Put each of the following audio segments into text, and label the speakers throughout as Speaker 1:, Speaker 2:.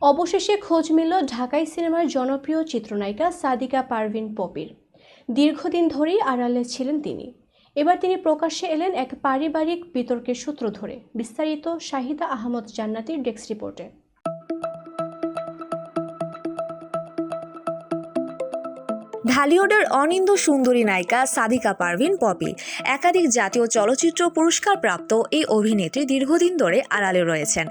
Speaker 1: অবশেষে খোঁজ মিলল ঢাকাই সিনেমার জনপ্রিয় চিত্রনায়িকা সাদিকা পারভিন পপির। দীর্ঘদিন ধরেই আড়ালে ছিলেন তিনি। এবার তিনি প্রকাশ্যে এলেন এক পারিবারিক বিতর্কের সূত্র ধরে। বিস্তারিত শাহিদা আহমদ জান্নাতীর ডেস্ক রিপোর্টে।
Speaker 2: ঢালিউডের অনিন্দ্য সুন্দরী নায়িকা সাদিকা পারভিন পপি একাধিক জাতীয় চলচ্চিত্র পুরস্কার প্রাপ্ত এই অভিনেত্রী দীর্ঘদিন ধরে আড়ালে রয়েছেন।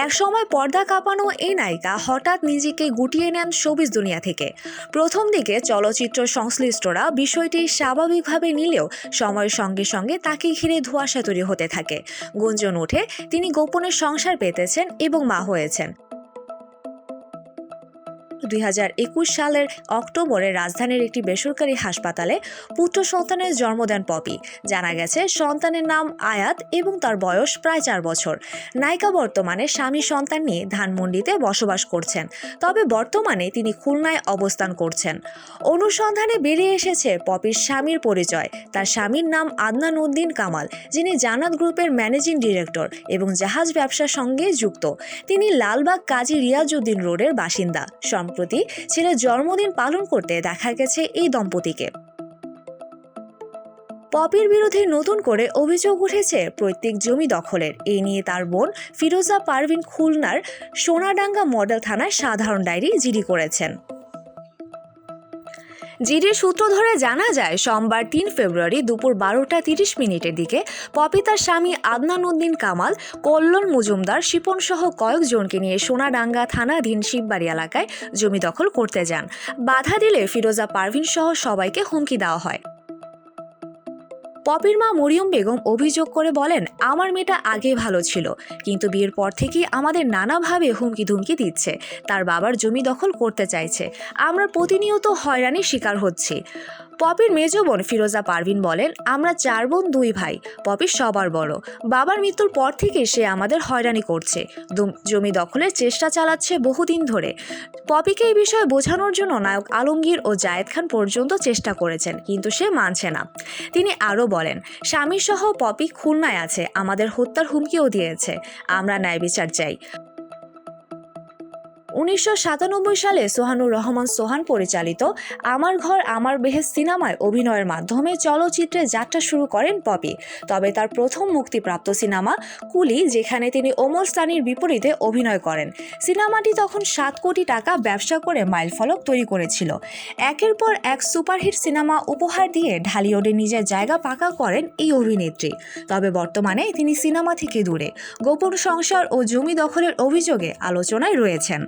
Speaker 2: একসময় পর্দা কাঁপানো এই নায়িকা হঠাৎ নিজেকে গুটিয়ে নেন শোবিজ দুনিয়া থেকে। প্রথম দিকে চলচ্চিত্র সংশ্লিষ্টরা বিষয়টি স্বাভাবিকভাবে নিলেও সময়ের সঙ্গে সঙ্গে তাকে ঘিরে ধোঁয়াশা তৈরি হতে থাকে। গুঞ্জন ওঠে তিনি গোপনে সংসার পেতেছেন এবং মা হয়েছেন। 2021 সালের অক্টোবরে রাজধানীর একটি বেসরকারি হাসপাতালে পুত্র সন্তানের জন্ম দেন পপি। জানা গেছে সন্তানের নাম আয়াত এবং তার বয়স প্রায় 4 বছর। নায়িকা বর্তমানে স্বামী সন্তান নিয়ে ধানমন্ডিতে বসবাস করছেন, তবে বর্তমানে তিনি খুলনায় অবস্থান করছেন। অনুসন্ধানে বেরিয়ে এসেছে পপির স্বামীর পরিচয়। তার স্বামীর নাম আদনান উদ্দিন কামাল, যিনি জান্নাত গ্রুপের ম্যানেজিং ডিরেক্টর এবং জাহাজ ব্যবসার সঙ্গে যুক্ত। তিনি লালবাগ কাজী রিয়াজউদ্দিন রোডের বাসিন্দা। সম্প্রতি ছেলের জন্মদিন পালন করতে দেখা গেছে এই দম্পতিকে। পপির বিরুদ্ধে নতুন করে অভিযোগ উঠেছে পৈতৃক জমি দখলের। এই নিয়ে তার বোন ফিরোজা পারভিন খুলনার সোনাডাঙ্গা মডেল থানায় সাধারণ ডায়েরি জিডি করেছেন। জিডির সূত্র ধরে জানা যায়, সোমবার 3 ফেব্রুয়ারি দুপুর 12টা 30 মিনিটের দিকে পপি তার স্বামী আদনান উদ্দিন কামাল, কল্লোল মজুমদার, শিপন সহ কয়েকজনকে নিয়ে সোনাডাঙ্গা থানাধীন শিববাড়ি এলাকায় জমি দখল করতে যান। বাধা দিলে ফিরোজা পারভিন সহ সবাইকে হুমকি দেওয়া হয়। পপির মা মরিয়ম বেগম অভিযোগ করে বলেন, আমার মেয়েটা আগে ভালো ছিল, কিন্তু বিয়ের পর থেকেই আমাদের নানাভাবে হুমকি ধুমকি দিচ্ছে। তার বাবার জমি দখল করতে চাইছে। আমরা প্রতিনিয়ত হয়রানির শিকার হচ্ছি। পপির মেজ বোন ফিরোজা পারভিন বলেন, আমরা 4 বোন 2 ভাই। পপি সবার বড়। বাবার মৃত্যুর পর থেকে সে আমাদের হয়রানি করছে, জমি দখলের চেষ্টা চালাচ্ছে বহুদিন ধরে। পপিকে এই বিষয়ে বোঝানোর জন্য নায়ক আলমগীর ও জায়েদ খান পর্যন্ত চেষ্টা করেছেন, কিন্তু সে মানছে না। তিনি আরও বলেন, স্বামী সহ পপি খুলনায় আছে, আমাদের হত্যার হুমকিও দিয়েছে। আমরা ন্যায় বিচার চাই। 1997 সালে সোহানুর রহমান সোহান পরিচালিত আমার ঘর আমার বেহেশত সিনেমায় অভিনয়ের মাধ্যমে চলচ্চিত্রে যাত্রা শুরু করেন পপি। তবে তার প্রথম মুক্তিপ্রাপ্ত সিনেমা কুলি, যেখানে তিনি ওমর সানির বিপরীতে অভিনয় করেন। সিনেমাটি তখন 7 কোটি টাকা ব্যবসা করে মাইলফলক তৈরি করেছিল। একের পর এক সুপারহিট সিনেমা উপহার দিয়ে ঢালিউডে নিজের জায়গা পাকা করেন এই অভিনেত্রী। তবে বর্তমানে তিনি সিনেমা থেকে দূরে গোপন সংসার ও জমি দখলের অভিযোগে আলোচনায় রয়েছেন।